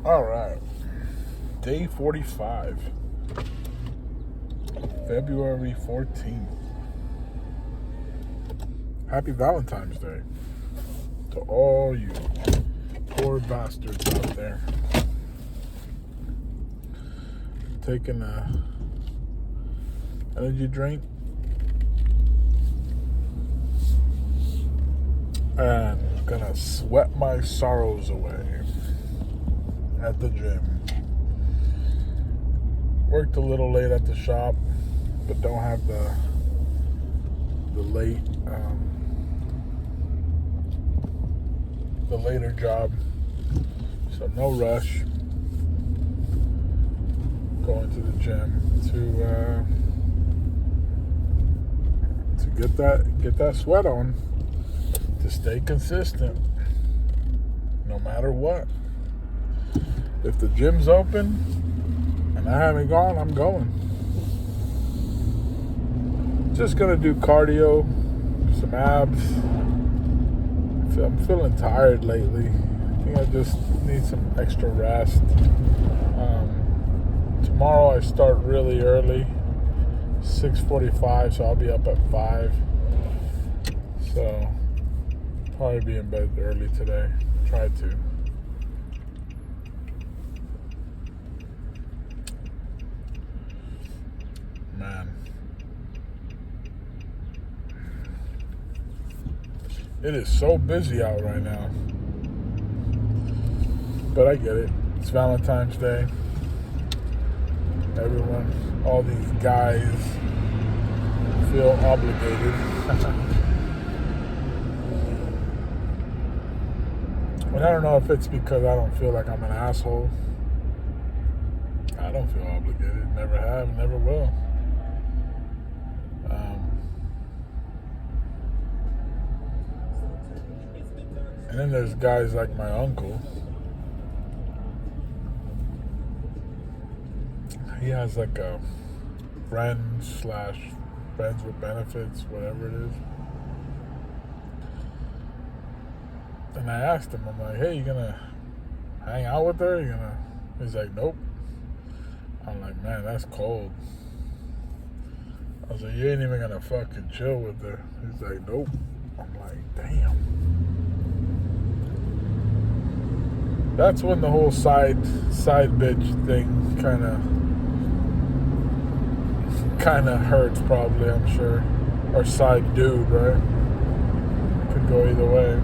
All right. Day 45. February 14th. Happy Valentine's Day to all you poor bastards out there. Taking a energy drink and gonna sweat my sorrows away at the gym. Worked a little late at the shop, but don't have the later job, so no rush. Going to the gym to get that sweat on, to stay consistent no matter what. If the gym's open and I haven't gone, I'm going. Just gonna do cardio, some abs. I'm feeling tired lately. I think I just need some extra rest. Tomorrow I start really early, 6:45, so I'll be up at 5. So probably be in bed early today. Try to. Man. It is so busy out right now. But I get it. It's Valentine's Day. Everyone, all these guys feel obligated. And I don't know if it's because I don't feel like I'm an asshole. I don't feel obligated. Never have, never will. And then there's guys like my uncle. He has like a friends with benefits, whatever it is. And I asked him, I'm like, hey, you gonna hang out with her? He's like, nope. I'm like, man, that's cold. I was like, you ain't even gonna fucking chill with her. He's like, nope. I'm like, damn. That's when the whole side bitch thing kind of hurts, probably, I'm sure. Or side dude, right? Could go either way.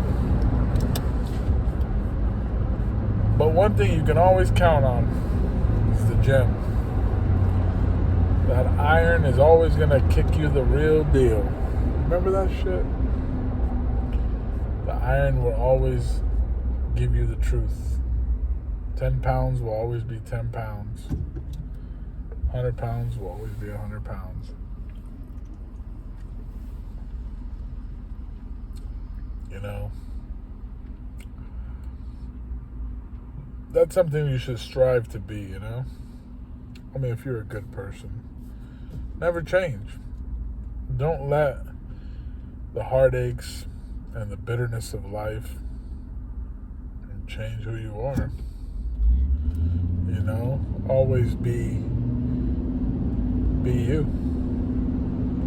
But one thing you can always count on is the gym. That iron is always gonna kick you the real deal. Remember that shit? The iron will always give you the truth. 10 pounds will always be 10 pounds. 100 pounds will always be 100 pounds. You know? That's something you should strive to be, you know? I mean, if you're a good person. Never change. Don't let the heartaches and the bitterness of life change who you are. You know? Always be you.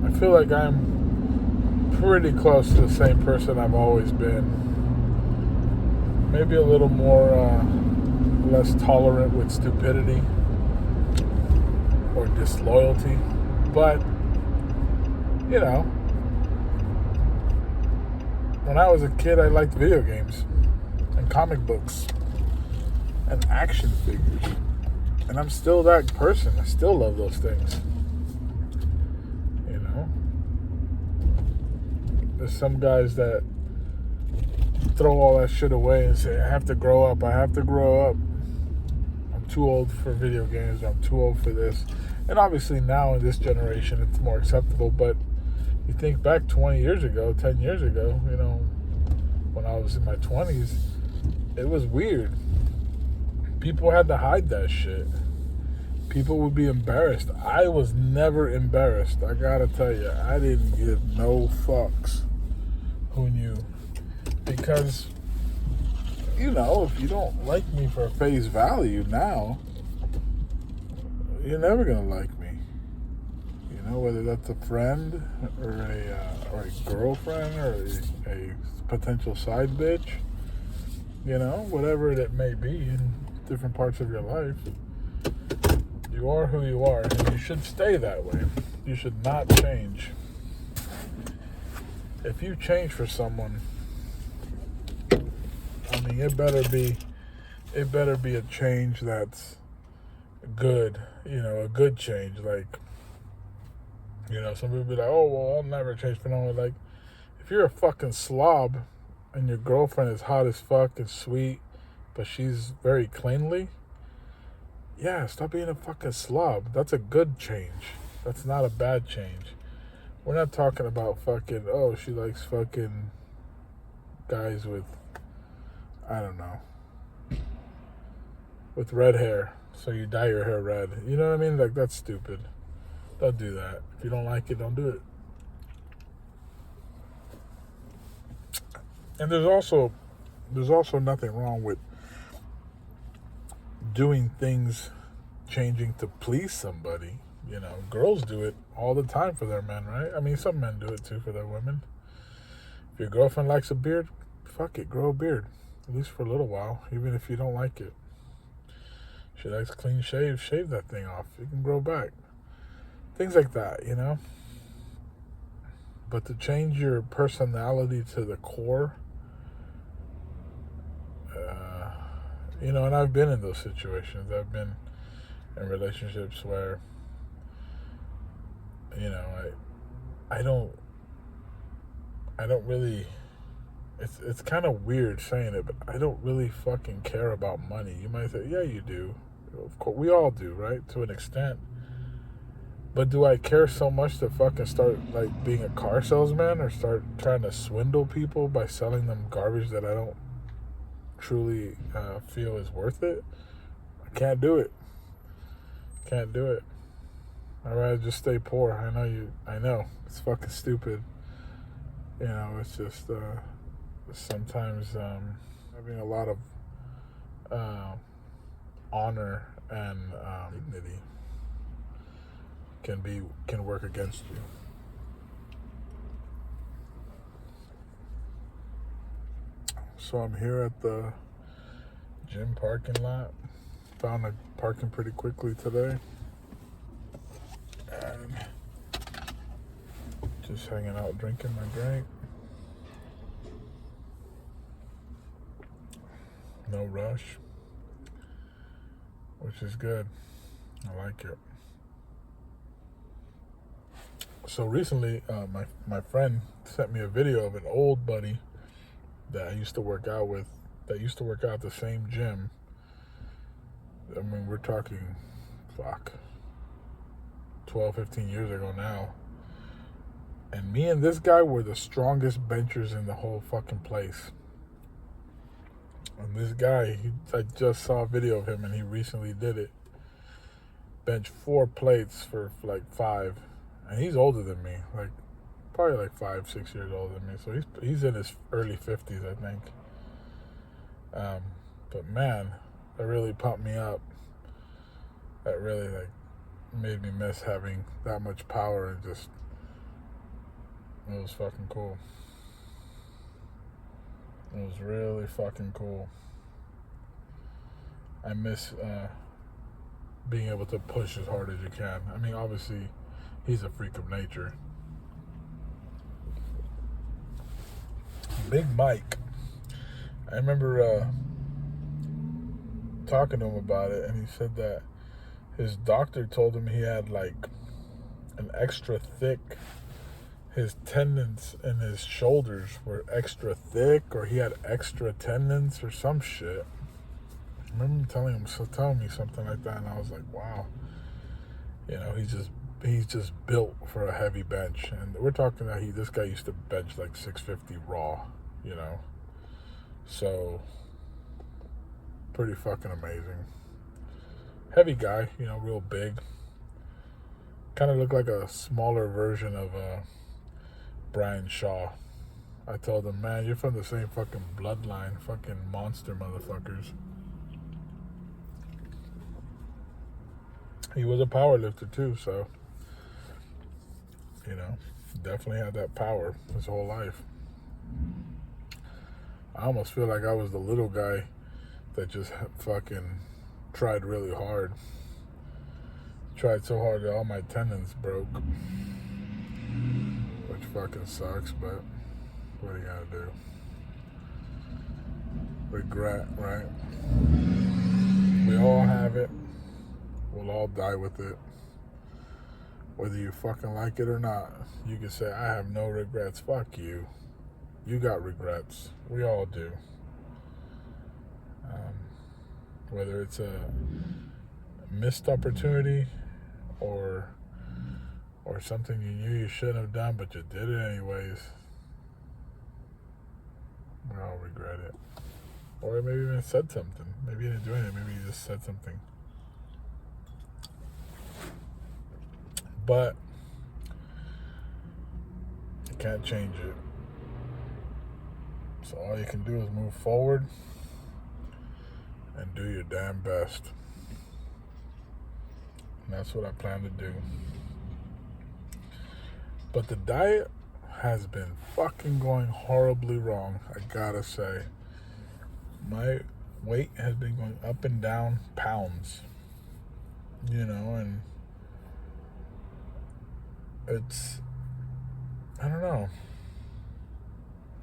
I feel like I'm pretty close to the same person I've always been. Maybe a little more less tolerant with stupidity or disloyalty, but you know, when I was a kid, I liked video games and comic books and action figures, and I'm still that person. I still love those things. You know, there's some guys that throw all that shit away and say, I have to grow up. I'm too old for video games. I'm too old for this. And obviously now in this generation, it's more acceptable. But you think back 20 years ago, 10 years ago, you know, when I was in my 20s, it was weird. People had to hide that shit. People would be embarrassed. I was never embarrassed. I gotta tell you, I didn't give no fucks who knew. Because you know, if you don't like me for face value now, you're never gonna like me. You know, whether that's a friend or a girlfriend or a potential side bitch. You know, whatever it may be in different parts of your life, you are who you are, and you should stay that way. You should not change. If you change for someone, I mean, it better be a change that's good. You know, a good change. Like, you know, some people be like, "Oh, well, I'll never change for no one." Like, if you're a fucking slob and your girlfriend is hot as fuck and sweet, but she's very cleanly, yeah, stop being a fucking slob. That's a good change. That's not a bad change. We're not talking about fucking, oh, she likes fucking guys with, I don't know, with red hair. So you dye your hair red. You know what I mean? Like, that's stupid. Don't do that. If you don't like it, don't do it. And there's also nothing wrong with doing things, changing to please somebody. You know, girls do it all the time for their men, right? I mean, some men do it too for their women. If your girlfriend likes a beard, fuck it, grow a beard. At least for a little while, even if you don't like it. She likes clean shave, shave that thing off. You can grow back. Things like that, you know? But to change your personality to the core, you know, and I've been in those situations. I've been in relationships where, you know, I don't really, it's kind of weird saying it, but I don't really fucking care about money. You might say, yeah, you do. Of course, we all do, right? To an extent. But do I care so much to fucking start, like, being a car salesman or start trying to swindle people by selling them garbage that I don't truly feel is worth it? I can't do it. Can't do it. I'd rather just stay poor. I know. It's fucking stupid. You know, it's just sometimes having a lot of honor and dignity can work against you. So I'm here at the gym parking lot. Found a parking pretty quickly today. And just hanging out, drinking my drink. No rush, which is good. I like it. So recently, my friend sent me a video of an old buddy that I used to work out with, that used to work out at the same gym. I mean, we're talking, 12, 15 years ago now. And me and this guy were the strongest benchers in the whole fucking place. And this guy, I just saw a video of him and he recently did it. Bench 4 plates for like 5. And he's older than me, like probably like 5, 6 years older than me. So he's in his early 50s, I think. But man, that really pumped me up. That really like made me miss having that much power, and just, it was fucking cool. It was really fucking cool. I miss being able to push as hard as you can. I mean, obviously, he's a freak of nature. Big Mike. I remember talking to him about it, and he said that his doctor told him he had like an extra thick, his tendons in his shoulders were extra thick, or he had extra tendons or some shit. I remember him telling me something like that, and I was like, wow. You know, he's just built for a heavy bench. And we're talking that this guy used to bench like 650 raw, you know. So pretty fucking amazing. Heavy guy, you know, real big. Kind of looked like a smaller version of Brian Shaw. I told him, man, you're from the same fucking bloodline, fucking monster motherfuckers. He was a power lifter too, so, definitely had that power his whole life. I almost feel like I was the little guy that just fucking tried really hard. Tried so hard that all my tendons broke. Which fucking sucks, but what are you gonna do? Regret, right? We all have it. We'll all die with it. Whether you fucking like it or not, you can say, I have no regrets. Fuck you. You got regrets. We all do. Whether it's a missed opportunity or something you knew you shouldn't have done, but you did it anyways, we all regret it. Or maybe even said something. Maybe you didn't do anything. Maybe you just said something. But you can't change it. So all you can do is move forward and do your damn best. And that's what I plan to do. But the diet has been fucking going horribly wrong, I gotta say. My weight has been going up and down pounds. And it's, I don't know.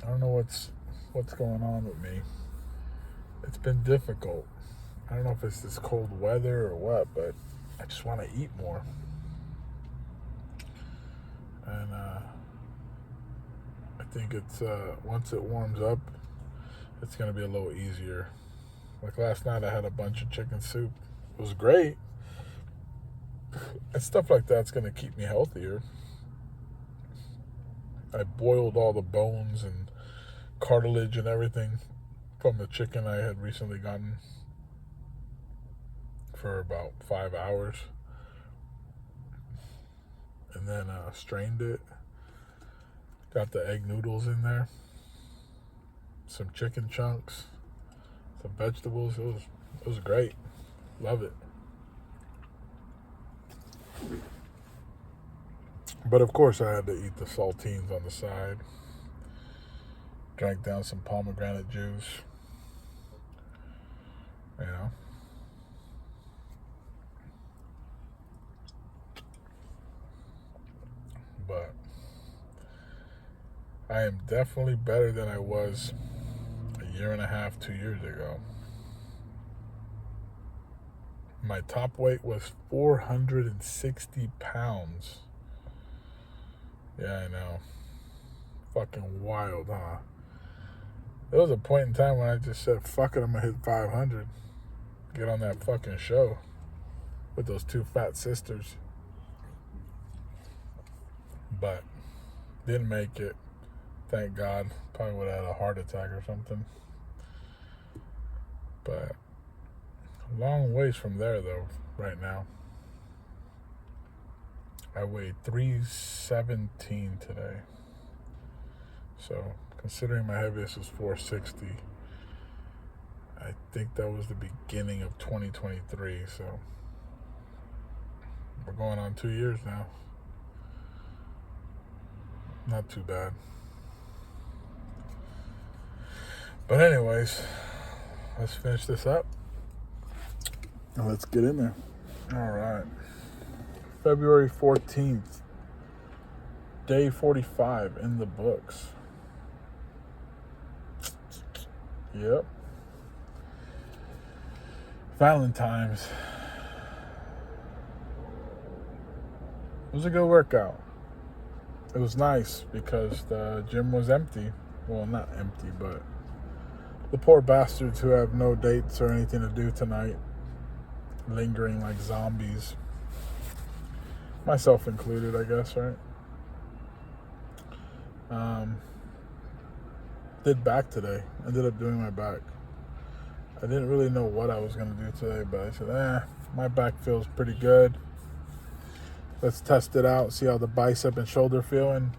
I don't know what's going on with me. It's been difficult. I don't know if it's this cold weather or what, but I just want to eat more. And I think it's once it warms up, it's going to be a little easier. Like last night I had a bunch of chicken soup. It was great. And stuff like that's going to keep me healthier. I boiled all the bones and cartilage and everything from the chicken I had recently gotten for about 5 hours. And then strained it. Got the egg noodles in there. Some chicken chunks. Some vegetables. It was great. Love it. But of course I had to eat the saltines on the side. Drank down some pomegranate juice. But I am definitely better than I was a year and a half, 2 years ago. My top weight was 460 pounds. Yeah, I know. Fucking wild, huh? There was a point in time when I just said, fuck it, I'm gonna hit 500. Get on that fucking show with those two fat sisters. But didn't make it. Thank God. Probably would have had a heart attack or something. But long ways from there, though, right now. I weighed 317 today. So, considering my heaviest was 460, I think that was the beginning of 2023. So, we're going on 2 years now. Not too bad. But anyways, let's finish this up. And let's get in there. All right. February 14th. Day 45 in the books. Yep. Valentine's. It was a good workout. It was nice because the gym was empty. Well, not empty, but the poor bastards who have no dates or anything to do tonight, lingering like zombies. Myself included, I guess, right? Did back today. Ended up doing my back. I didn't really know what I was going to do today, but I said, my back feels pretty good. Let's test it out, see how the bicep and shoulder feel. And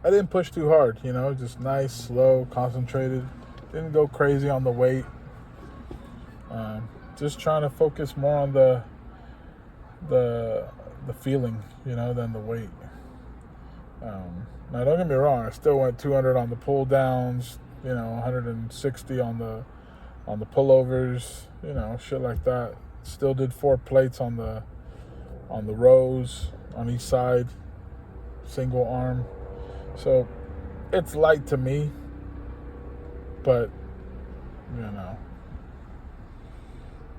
I didn't push too hard, just nice, slow, concentrated. Didn't go crazy on the weight. Just trying to focus more on the feeling, than the weight. Now don't get me wrong, I still went 200 on the pull downs, 160 on the pullovers, shit like that. Still did 4 plates on the rows on each side, single arm. So it's light to me, but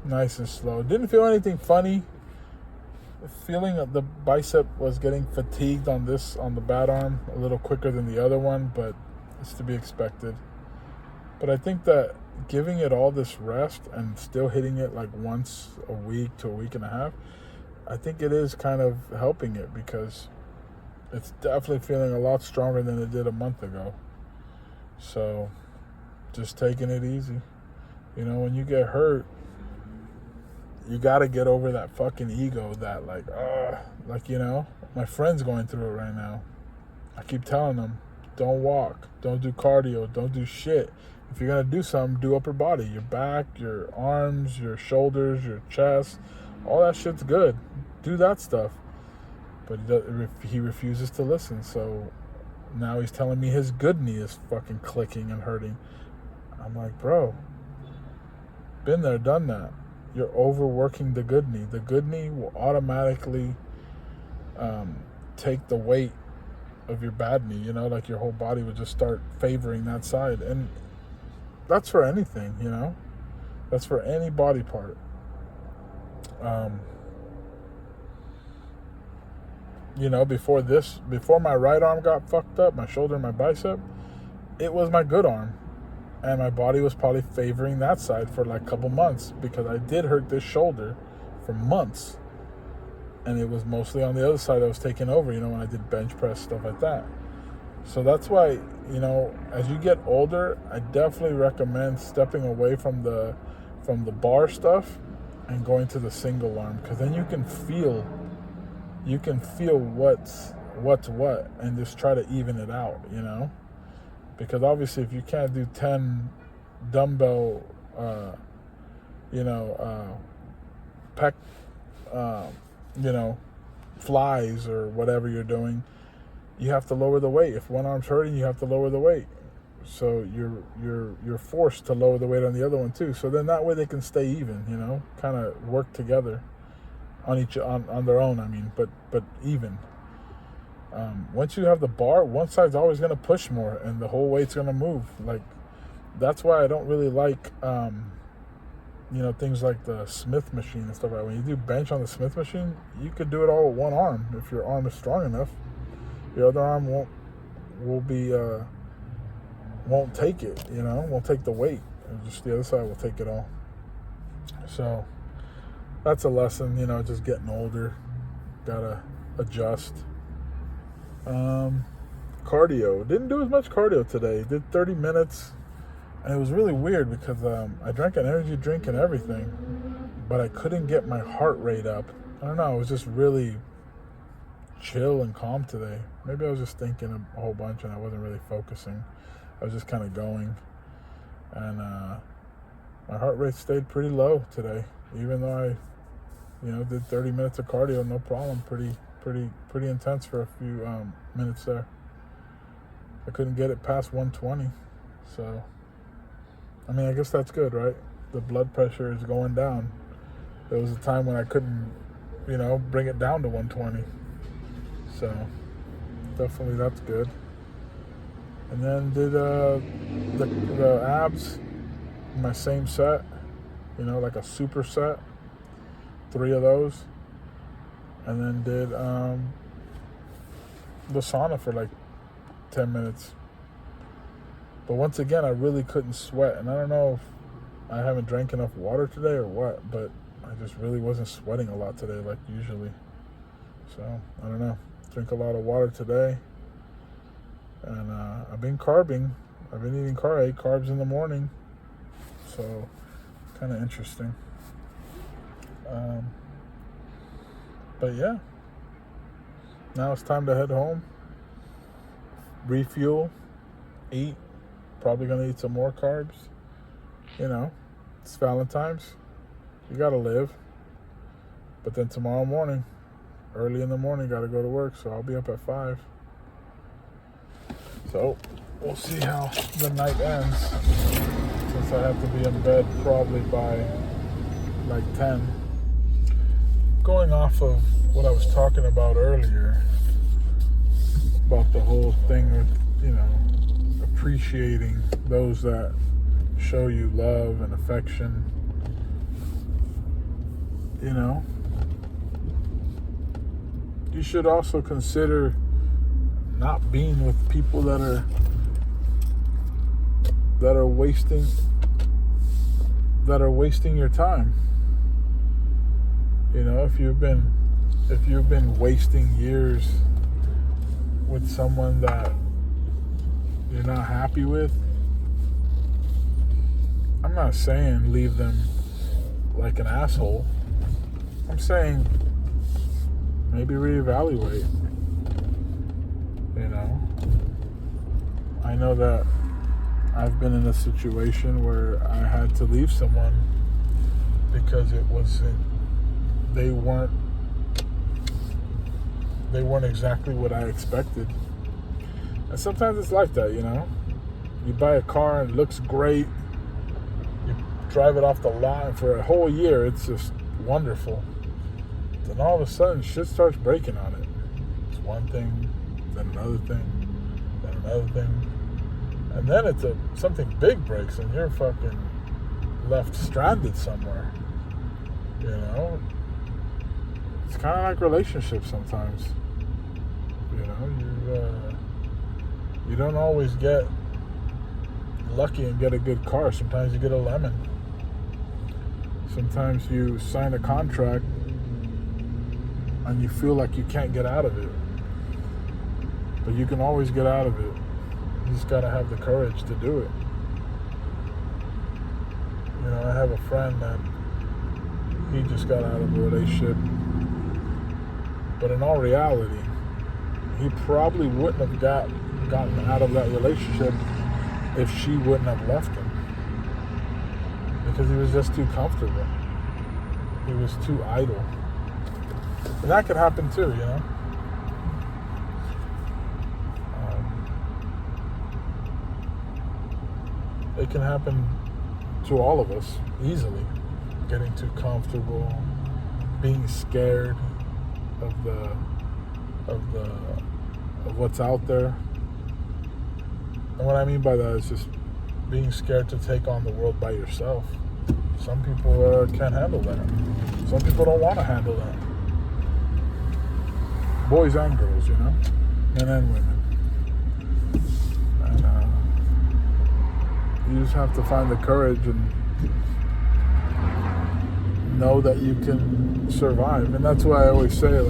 nice and slow. Didn't feel anything funny. The feeling of the bicep was getting fatigued on the bad arm a little quicker than the other one, but it's to be expected. But I think that giving it all this rest and still hitting it like once a week to a week and a half, I think it is kind of helping it, because it's definitely feeling a lot stronger than it did a month ago. So just taking it easy. When you get hurt, you got to get over that fucking ego that my friend's going through it right now. I keep telling them, don't walk, don't do cardio, don't do shit. If you're going to do something, do upper body, your back, your arms, your shoulders, your chest, all that shit's good. Do that stuff. But he refuses to listen. So now he's telling me his good knee is fucking clicking and hurting. I'm like, bro, been there, done that. You're overworking the good knee. The good knee will automatically take the weight of your bad knee. Like your whole body would just start favoring that side. And that's for anything, That's for any body part. Before my right arm got fucked up, my shoulder and my bicep, it was my good arm. And my body was probably favoring that side for like a couple months, because I did hurt this shoulder for months. And it was mostly on the other side that was taking over, when I did bench press, stuff like that. So that's why, as you get older, I definitely recommend stepping away from the bar stuff and going to the single arm, because then you can feel what's what and just try to even it out, Because obviously if you can't do 10 dumbbell, pec, flies or whatever you're doing, you have to lower the weight. If one arm's hurting, you have to lower the weight. So you're forced to lower the weight on the other one too. So then that way they can stay even, kind of work together on their own. But even. Once you have the bar, one side's always going to push more, and the whole weight's going to move. Like, that's why I don't really like, things like the Smith machine and stuff like that. When you do bench on the Smith machine, you could do it all with one arm if your arm is strong enough. Your other arm won't take it, won't take the weight. And just the other side will take it all. So that's a lesson, just getting older. Gotta adjust. Cardio. Didn't do as much cardio today. Did 30 minutes. And it was really weird because I drank an energy drink and everything, but I couldn't get my heart rate up. I don't know. I was just really chill and calm today. Maybe I was just thinking a whole bunch and I wasn't really focusing. I was just kind of going. And my heart rate stayed pretty low today, even though I, did 30 minutes of cardio, no problem. Pretty intense for a few minutes there. I couldn't get it past 120. So, I guess that's good, right? The blood pressure is going down. There was a time when I couldn't, bring it down to 120. So, definitely that's good. And then did the abs, my same set, like a super set, 3 of those. And then did the sauna for like 10 minutes. But once again, I really couldn't sweat. And I don't know if I haven't drank enough water today or what, but I just really wasn't sweating a lot today like usually. So, I don't know. Drink a lot of water today. And I've been carbing. I've been eating I ate carbs in the morning. So, kind of interesting. But yeah, now it's time to head home. refuel, eat. Probably gonna eat some more carbs. It's Valentine's. You gotta live. But then tomorrow morning, early in the morning, gotta go to work. So I'll be up at 5. So we'll see how the night ends. Since I have to be in bed probably by like 10. Going off of what I was talking about earlier, about the whole thing with, appreciating those that show you love and affection, you should also consider not being with people that are wasting your time. If you've been wasting years with someone that you're not happy with, I'm not saying leave them like an asshole. I'm saying maybe reevaluate. I know that I've been in a situation where I had to leave someone because they weren't exactly what I expected. And sometimes it's like that, You buy a car and it looks great. You drive it off the lot, and for a whole year it's just wonderful. Then all of a sudden shit starts breaking on it. It's one thing, then another thing, then another thing. And then something big breaks and you're fucking left stranded somewhere. It's kind of like relationships sometimes. You don't always get lucky and get a good car. Sometimes you get a lemon. Sometimes you sign a contract and you feel like you can't get out of it. But you can always get out of it. You just gotta have the courage to do it. I have a friend that he just got out of a relationship. But in all reality, he probably wouldn't have gotten out of that relationship if she wouldn't have left him. Because he was just too comfortable. He was too idle. And that could happen too, It can happen to all of us easily. Getting too comfortable, being scared of what's out there. And what I mean by that is just being scared to take on the world by yourself. Some people can't handle that. Some people don't want to handle that. Boys and girls, men and women. And you just have to find the courage and know that you can survive. And that's why I always say,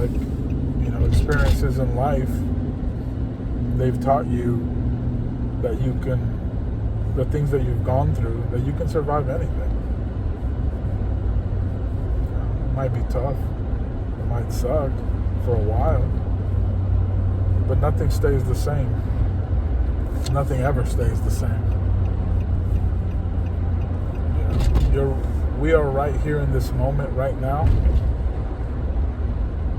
experiences in life, they've taught you that the things that you've gone through, that you can survive anything. It might be tough. It might suck for a while. But nothing stays the same. Nothing ever stays the same. We are right here in this moment right now,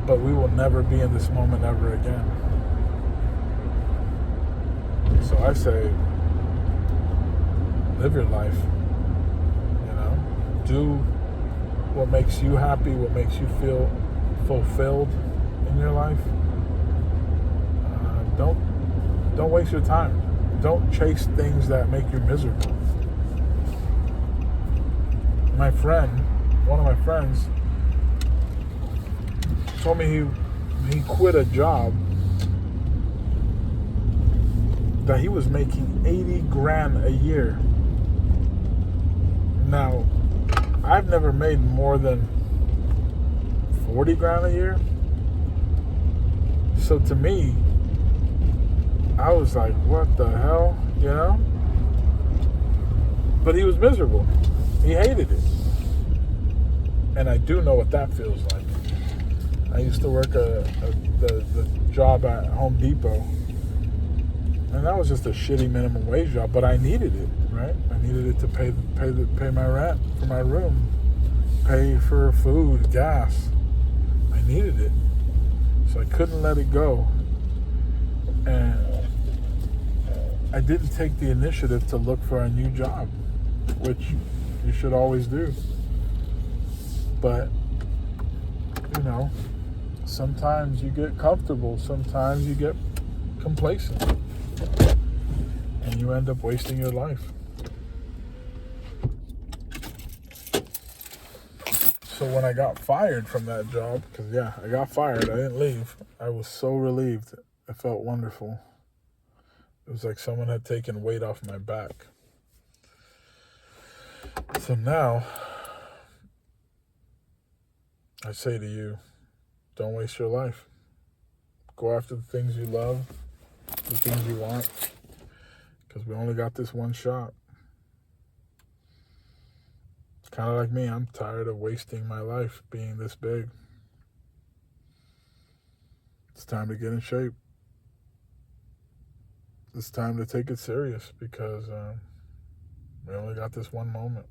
but we will never be in this moment ever again. So I say, live your life. Do what makes you happy, what makes you feel fulfilled in your life. Don't waste your time. Don't chase things that make you miserable. One of my friends, told me he quit a job that he was making 80 grand a year. Now, I've never made more than 40 grand a year. So to me, I was like, what the hell, But he was miserable. He hated it. And I do know what that feels like. I used to work the job at Home Depot. And that was just a shitty minimum wage job, but I needed it, right? I needed it to pay my rent for my room, pay for food, gas. I needed it. So I couldn't let it go. And I didn't take the initiative to look for a new job, which you should always do. But, sometimes you get comfortable, sometimes you get complacent, and you end up wasting your life. So when I got fired from that job, because I got fired, I didn't leave, I was so relieved. It felt wonderful. It was like someone had taken weight off my back. So now, I say to you, don't waste your life. Go after the things you love, the things you want, because we only got this one shot. It's kind of like me. I'm tired of wasting my life being this big. It's time to get in shape. It's time to take it serious because we only got this one moment.